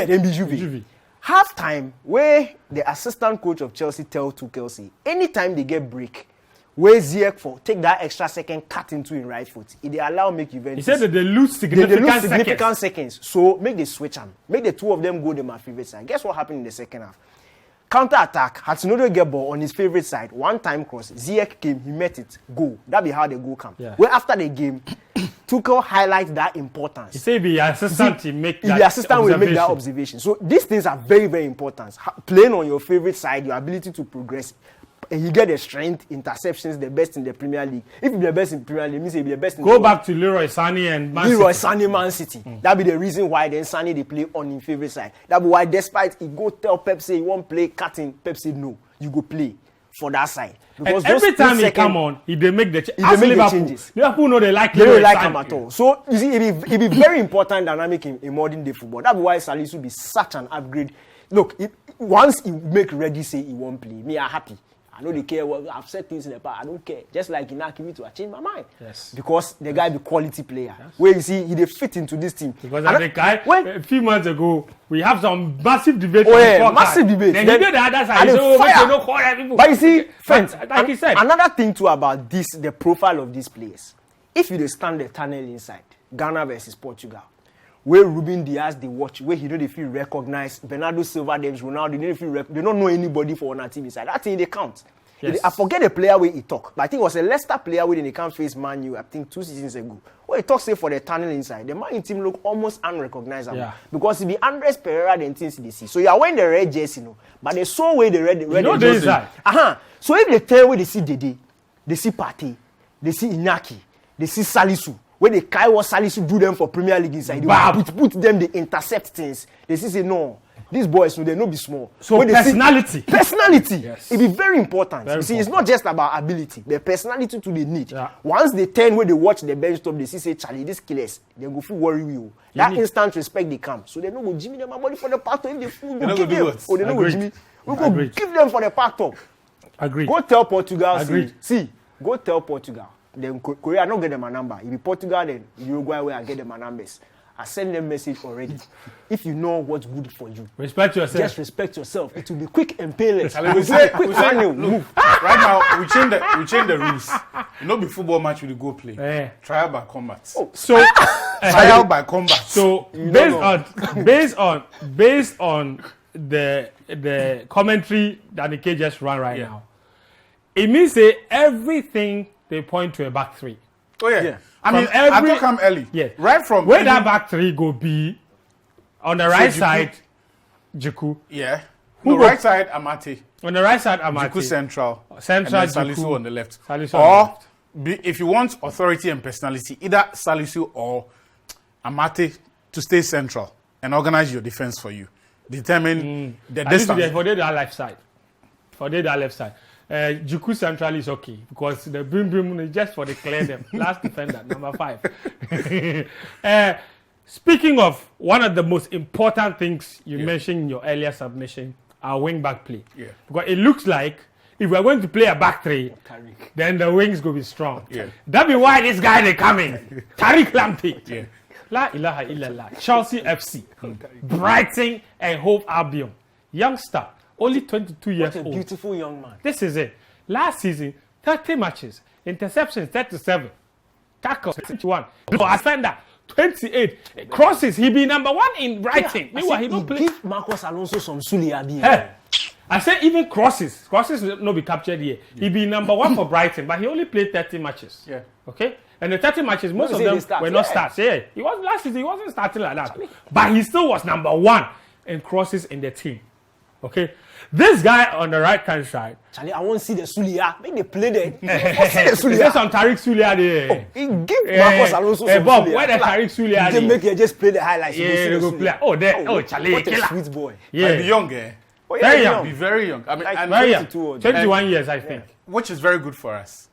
Then be Juve. Half time, where the assistant coach of Chelsea tell to Kelsey, anytime they get break. Where Ziyech for take that extra second cut into in right foot. If they allow make Juventus. He said that they lose significant seconds. So make the switch them. Make the two of them go to my favorite side. Guess what happened in the second half? Counter attack. Hudson-Odoi get ball on his favorite side. One time cross. Ziyech came. He met it. Goal. That be how the goal come. Yeah. Where after the game, Tuchel highlight that importance. He said the assistant will make that observation. So these things are very, very important. Playing on your favorite side, your ability to progress. And he get the strength, interceptions, the best in the Premier League. If you're the best in the Premier League, means he'll be the best in the world. Go back to Leroy Sané and Man City. Leroy Sané, Man City. That be the reason why then Sané they play on his favorite side. That be why despite he go tell Pep say he won't play cutting, Pep say no, you go play for that side. Because and every time he come on, he they make the changes. Liverpool know they like him. They don't like him at all. So you see, it be very important dynamic in modern day football. That be why Salisu be such an upgrade. Look, once he make ready say he won't play, me are happy. I know they care. Well, I've said things in the past. I don't care. Just like Inaki Williams, I change my mind. Yes. Because the guy be quality player. Yes. Where you see, he fit into this team. Because the guy, a few months ago, we have some massive debate. Massive debate. Then he did the other side. So they don't call people. But you see, friends, like he said. Another thing too about this, the profile of these players. If you stand the tunnel inside, Ghana versus Portugal, where Ruben Diaz they watch, where he know they feel recognized, Bernardo Silva, James Ronaldo, they don't know anybody for one team inside. That thing they count. Yes. I forget the player where he talk, but I think it was a Leicester player where they can't face Man U, I think 2 seasons ago. Where he talk say for the tunnel inside, the Man U team look almost unrecognizable because it be Andres Pereira than things they see. So you are wearing the red jersey, but they saw where the red jersey. So if they tell where they see Dede, they see Partey, they see Inaki, they see Salisu. When they carry what Salisu do them for Premier League inside, they put them, they intercept things. They say no, these boys, they no be small. So when personality. Yes. It be very important. You see, it's not just about ability. The personality to the need. Yeah. Once they turn where they watch the bench top, they say, Charlie, these killers, they go feel worry you. That instant respect they come. So they don't go Jimmy them money for the part top. If they fool, go give them. Or they don't go Jimmy. We go give them for the part top. Agreed. Go tell Portugal. Go tell Portugal. Then Korea not get them a number. If be Portugal, then Uruguay where I get them a numbers. I send them message already. If you know what's good for you, respect yourself. Just respect yourself. It will be quick and painless. Right now, we change the rules. You know, before football match, we go play. Trial by combat. Oh. So trial by combat. So based on the commentary that the K just ran right now, it means say everything they point to a back three. Oh yeah. I mean, I took come early. Yeah. Right from where that back three go be on the right side, Jiku. Yeah. On the right side, Amate. On the right side, Amate. Jiku central. Central, and then Salisu on the left. Salisu or if you want authority and personality, either Salisu or Amate to stay central and organize your defense for you. Determine the distance. For that left side. For that left side. Juku Central is okay because the brim is just for the clear them. Last defender, number 5. Speaking of one of the most important things you mentioned in your earlier submission, our wing back play. Yeah. Because it looks like if we're going to play a back three, then the wings will be strong. Yeah. That be why this guy they coming. Tariq Lamptey. Yeah. La ilaha illallah. Chelsea FC. Brighton and Hove Albion. Youngster. Only 22 years old. What a beautiful young man. This is it. Last season, 30 matches. Interceptions, 37. Tackles, 21. Offender, 28. Crosses, he be number 1 in Brighton. Meanwhile, he don't play. Give Marcos Alonso some Suliabi. Hey, I said even crosses. Crosses will not be captured here. He be number 1 for Brighton, but he only played 30 matches. Yeah. Okay? And the 30 matches, most of them were not starts. Yeah. He was last season, he wasn't starting like that. But he still was number 1 in crosses in the team. Okay? This guy on the right hand side. Charlie, I want to see the Sulia. Make they play there. There's some Tariq Sulia there. Give Marcos Alonso some Bob, Sulia. where the Tariq Sulia They make you just play the highlights. Yeah, they go play. Oh, there. Oh, Charlie. What a sweet boy. Yeah. Be young, eh? Oh, very young. Be very young. I mean, Like and very young. 22 21 years, I think. which is very good for us.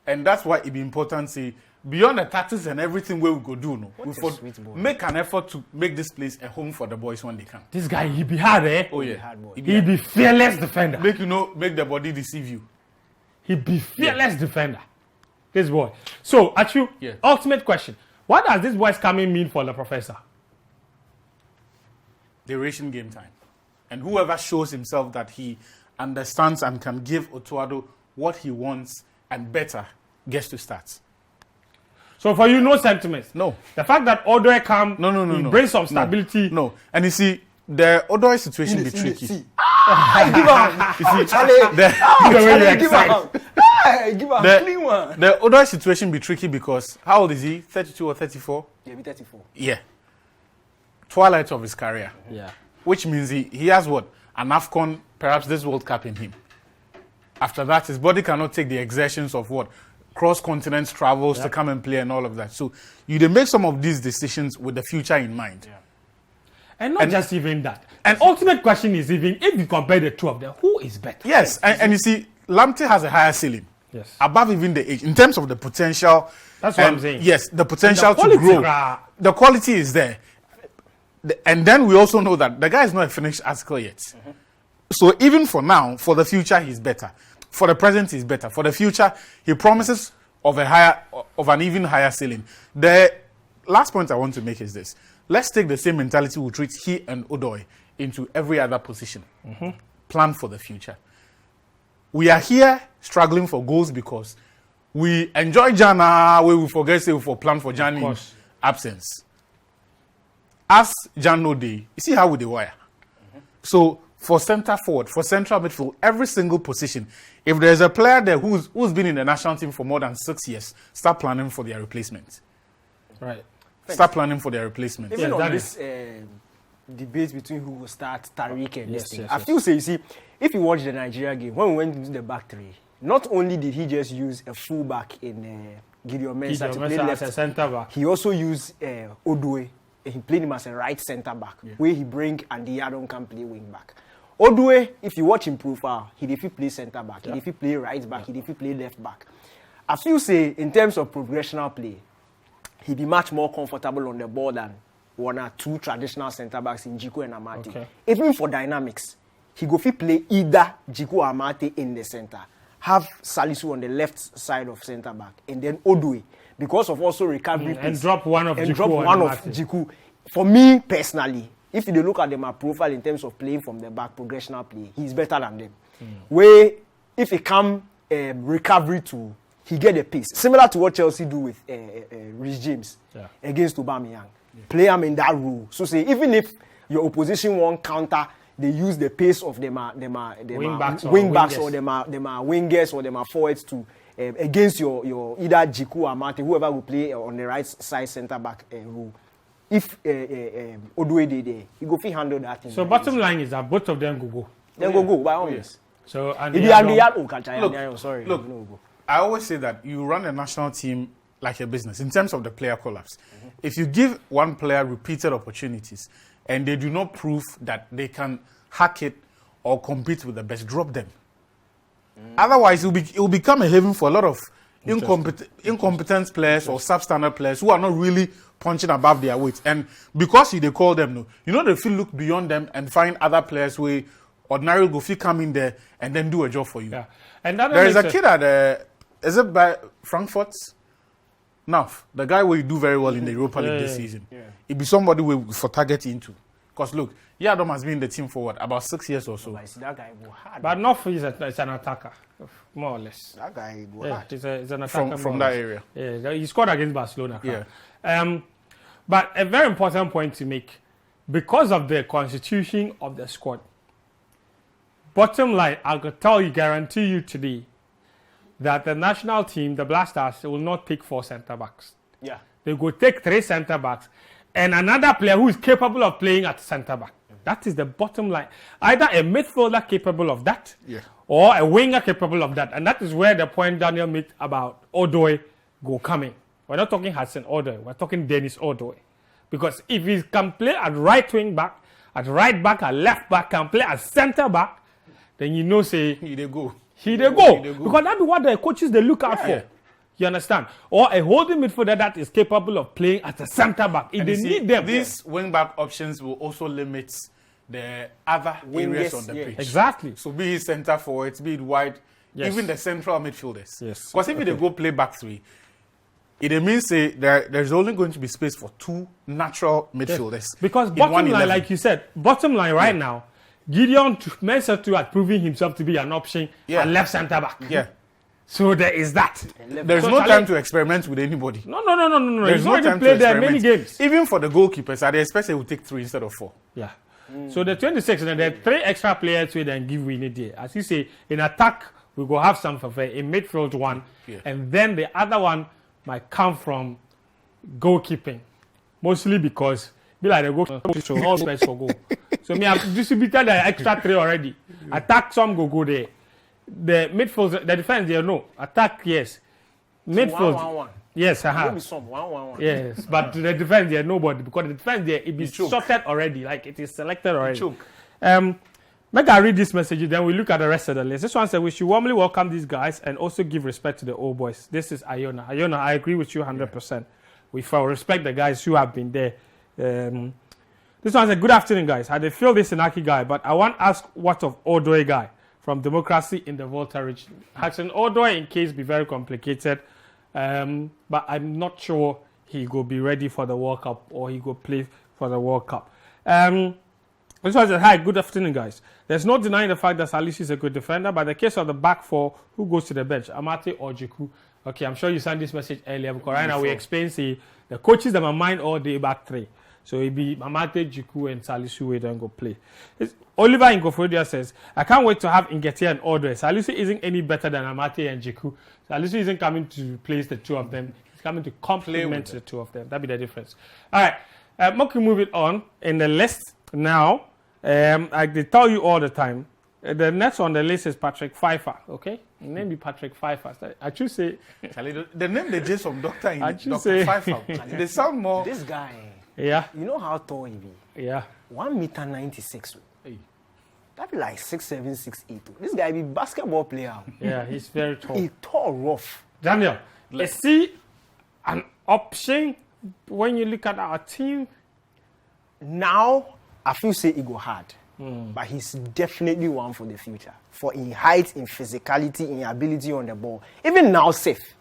And that's why it be important to say, beyond the tactics and everything where we go do, no, we make an effort to make this place a home for the boys when they come. This guy, he be hard, eh? Oh yeah, hard boy. He be fearless defender. Make the body deceive you. He be fearless defender. This boy. So, Achu, ultimate question. What does this boy's coming mean for the professor? Duration game time. And whoever shows himself that he understands and can give Otuado what he wants and better gets to start. So for you, no sentiments. No. The fact that Odoi come, no. brings some stability. No. And you see, the Odoi situation be tricky. Give him. You see, Charlie. Give him. Give him a clean one. The Odoi situation be tricky because how old is he? 32 or 34? Yeah, be 34. Yeah. Twilight of his career. Yeah. Which means he has what? An AFCON, perhaps this World Cup in him. After that, his body cannot take the exertions of what? Cross-continent travels to come and play and all of that. So you make some of these decisions with the future in mind. Yeah. And not just even that. And ultimate question is even if you compare the two of them, who is better? Yes, and you see, Lamptey has a higher ceiling. Yes. Above even the age. In terms of the potential. That's what I'm saying. Yes, the potential to grow. The quality is there. And then we also know that the guy is not a finished article yet. Mm-hmm. So even for now, for the future, he's better. For the present, he's better. For the future, he promises of an even higher ceiling. The last point I want to make is this. Let's take the same mentality we treat he and Odoi into every other position. Mm-hmm. Plan for the future. We are here struggling for goals because we enjoy Jana where we forget to plan for Jani's absence. As Jan no day, you see how we the wire. Mm-hmm. So for center forward, for central midfield, every single position, if there's a player there who's been in the national team for more than 6 years, start planning for their replacement. Right. Start planning for their replacement. Even on this debate between who will start Tariq and this thing, I feel say, you see, if you watch the Nigeria game, when we went into the back three, not only did he just use a fullback in Gideon Mensah to play left, as a centre back. He also used Odoi. He played him as a right centre back, where he bring and the Adon can play wing back. Odoi, if you watch him profile, he did play centre back, he did play right back, he did play left back. I feel say in terms of progressional play, he'd be much more comfortable on the ball than one or two traditional centre backs in Jiku and Amate. Okay. Even for dynamics, he go play either Jiku or Amate in the centre, have Salisu on the left side of centre back, and then Odoi, because of also recovery and drop one of Jiku for me personally, if you look at them a profile in terms of playing from the back, progressional play, he's better than them. Where if he come recovery to, he get the pace. Similar to what Chelsea do with Reece James against Aubameyang. Play him in that role. So say even if your opposition won't counter, they use the pace of them wing backs or them wingers or them forwards to against your either Jiku or Mate, whoever will play on the right side centre back role. If Odoi did there, he go fit handle that thing. So bottom line is that both of them go. Then go by all means. So and look, I always say that you run a national team like a business in terms of the player collapse. If you give one player repeated opportunities and they do not prove that they can hack it or compete with the best, drop them. Otherwise, it will become a haven for a lot of incompetent players or substandard players who are not really punching above their weight. And because they call them, they feel look beyond them and find other players who ordinarily go fit come in there and then do a job for you. Yeah. And that there is a kid at is it by Frankfurt? Now, the guy will do very well in the Europa League this season. It'd be somebody for targeting into. Because look, Yadom has been in the team for what, about 6 years or so. That guy go hard. But North is an attacker, more or less. That guy go hard. He's an attacker from that area. Yeah, he scored against Barcelona. Yeah. But a very important point to make, because of the constitution of the squad, bottom line, I could guarantee you today, that the national team, the Black Stars, will not take 4 centre backs. Yeah. They will take 3 centre backs and another player who is capable of playing at centre back. That is the bottom line. Either a midfielder capable of that, or a winger capable of that. And that is where the point Daniel made about Odoi go coming. We're not talking Hudson Odoi. We're talking Dennis Odoi. Because if he can play at right wing back, at right back, at left back, can play at centre back, then say he they go. Because that's what the coaches they look out for. You understand? Or a holding midfielder that is capable of playing as a centre back. If they need them. These wing back options will also limit the other areas on the pitch. Exactly. So be it centre forwards, be it wide, even the central midfielders. Yes. Because if they go play back 3, it means there's only going to be space for 2 natural midfielders. Yes. Because bottom line, like you said, bottom line right now, Gideon Mensah had proven himself to be an option at left centre back. Yeah. So there is that. There's no time to experiment with anybody. No. He's no already time played to there many games. Even for the goalkeepers, I expect they will take 3 instead of 4. Yeah. So the 26, and there are 3 extra players we then give we need there. As you say, in attack, we go have some for in midfield 1, and then the other one might come from goalkeeping. Mostly because be like the goal, so all best for goal. So me have distributed the extra 3 already. Attack some go there. The midfield, the defense there no. Attack yes. Midfield. 1-1-1. Yes, Maybe some 1-1-1. Yes, but the defense there nobody because the defense there it be sorted already, like it is selected already. Make I read this message, then we look at the rest of the list. This one says we should warmly welcome these guys and also give respect to the old boys. This is Iona. Iona, I agree with you 100%. We respect the guys who have been there. This one says, good afternoon, guys. I did feel this Inaki guy, but I want to ask what of Odoi guy from Democracy in the Volta region. Hudson Odoi, in case, be very complicated, but I'm not sure he will be ready for the World Cup or he will play for the World Cup. This one says, hi, good afternoon, guys. There's no denying the fact that Salisu is a good defender, but the case of the back 4, who goes to the bench, Amate or Jiku? Okay, I'm sure you sent this message earlier because right now we explain, say, the coaches that mind all day back 3. So it'll be Amate, Jiku, and Salisu we don't go play. Oliver Ingofrodia says, I can't wait to have Ngeti and Odoi. Salisu isn't any better than Amate and Jiku. Salisu isn't coming to place the 2 of them. He's coming to complement the 2 of them. That'll be the difference. All right, Moki, move it on in the list now. I tell you all the time. The next on the list is Patrick Pfeiffer. Okay, his name be Patrick Pfeiffer. I should say the name they just from Doctor in Dr. Say, Pfeiffer. They sound more. This guy. Yeah. You know how tall he be? Yeah. 1.96 m. Hey. That be like 6'7", 6'8". This guy be basketball player. Yeah, he's very tall. He tall rough. Daniel, is he an option when you look at our team? Now, I feel say he go hard. But he's definitely one for the future. For in height, in physicality, in ability on the ball. Even now safe.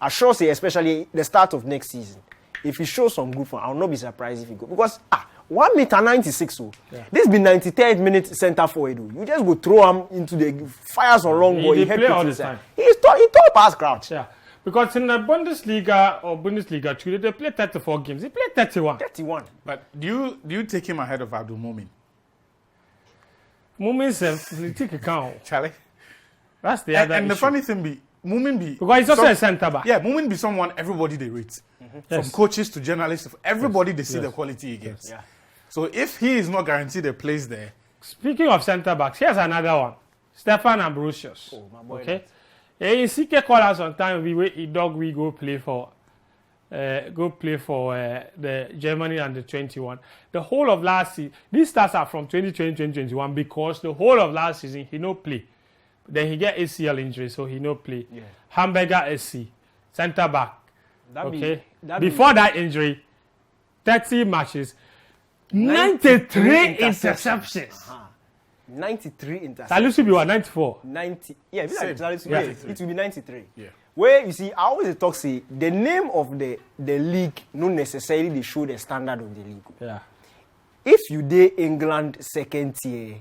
I sure say, especially the start of next season, if he shows some good form, I will not be surprised if he go. Because 1 meter 96. So this be 93rd minute center forward. You just go throw him into the fires on long ball. He play all the time. He top pass crouch. Yeah. Because in the Bundesliga or Bundesliga 2, they play 34 games. He played 31. 31. But do you take him ahead of Abdul Mumin? Mumin take account. Charlie? That's the other And the issue. funny thing be, Mumin be... Because he's also a centre back. Yeah, Mumin be someone everybody they rate. From coaches to journalists, everybody they see the quality he gets. Yeah. So if he is not guaranteed a place there... Speaking of centre backs, here's another one. Stefan Ambrosius. Oh, my boy. Okay? In CK call us on time, we go play for the Germany under 21. The whole of last season, these stats are from 2020-2021 because the whole of last season he no play. Then he get ACL injury, so he no play. Yeah. Hamburger SC, centre back. Before that injury, 30 matches, 93 interceptions. 93 interceptions. Salisu be what, 94? 90. Yeah, Same. Salisu, Yeah. it will be 93. Yeah. Where you see, I always talk say the name of the league not necessarily they show the standard of the league. Yeah. If you did England second tier,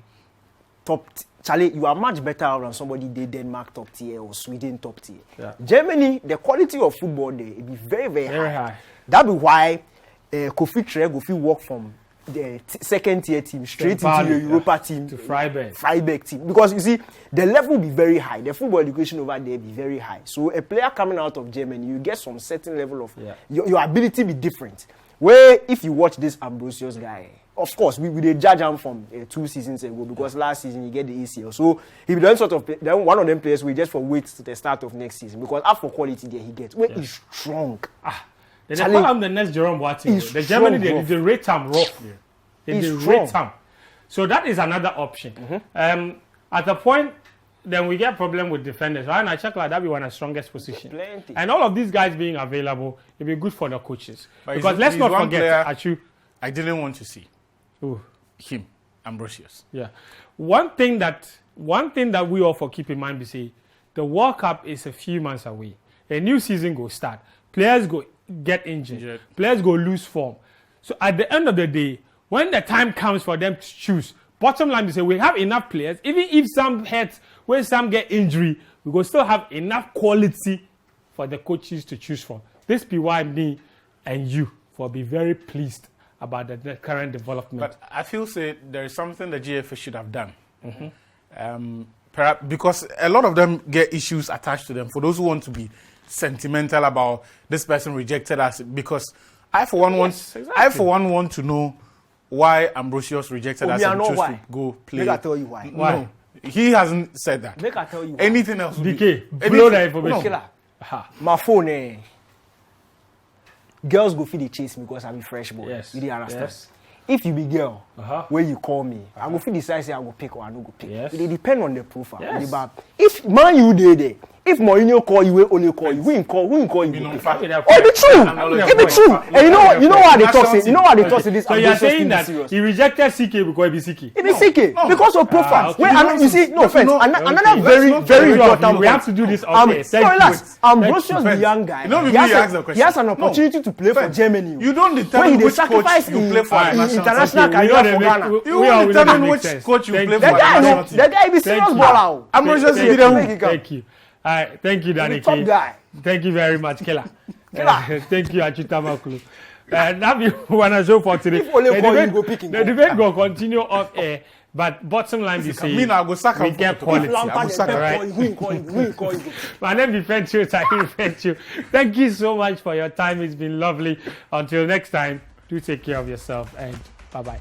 Charlie, you are much better than somebody did Denmark top tier or Sweden top tier. Yeah. Germany, the quality of football there, it be very, very high. That be why Kofi Tre go fit work from the second tier team straight into the Europa team to Freiburg. Freiburg team, because you see the level be very high, the football education over there be very high. So a player coming out of Germany, you get some certain level of your ability be different. Where if you watch this Ambrosius guy, of course we did judge him from 2 seasons ago because last season he get the ACL, so he be done sort of then one of them players we just for wait to the start of next season because after quality there he gets where he's strong. They call him the next Jerome Boateng. The Germany, they rate him rough. Yeah. They rate him. So that is another option. At a point, then we get problem with defenders. Right? And I check like that be one of the strongest position. Plenty. And all of these guys being available, it'll be good for the coaches. But because let's not one forget, player I didn't want to see. Ooh. Him, Ambrosius. Yeah. One thing that we all for keep in mind be say, the World Cup is a few months away. A new season go start. Players go get injured. Players go lose form. So at the end of the day, when the time comes for them to choose, bottom line is say we have enough players. Even if some hurt, when some get injury, we will still have enough quality for the coaches to choose from. This be why me and you for be very pleased about the current development. But I feel say there is something the GFA should have done. Perhaps because a lot of them get issues attached to them. For those who want to be sentimental about this person rejected us, because I for one want to know why Ambrosius rejected us and chose to go play. Make I tell you why. No, he hasn't said that. Make I tell you why. Anything else? DK, blow the information. No. My phone, girls go feed the chase me because I'm a fresh boy. Yes. You didn't understand? Yes. If you be girl, when you call me, I go feel decide say I go pick or I no go pick. Yes. It depend on the profile. Yes. If man you there, if Mourinho call you, we only call you. Who call you? Go pick. It be true. It be true. And you know what they talk say. You know what they talk say this. So you are saying that he rejected CK because he be CK? It be CK because of profile. Okay. Wait, you see, no offense. Another very important. We have to do this. Okay. So relax. Ambrosius, the young guy, he has an opportunity to play for Germany. You don't determine which coach you play for the national international career for Ghana. You will determine which coach you play for the national team. The guy be serious baller. Ambrosius be the Thank you. All right, thank you, Danny. Top guy. Thank you very much, Kela. Thank you, Achita Makulu. That be one show for today. If only call you go picking. The debate will continue off air, but bottom line is me now go sack we get quality. Right? My name is French. Thank you so much for your time. It's been lovely. Until next time, do take care of yourself and bye-bye.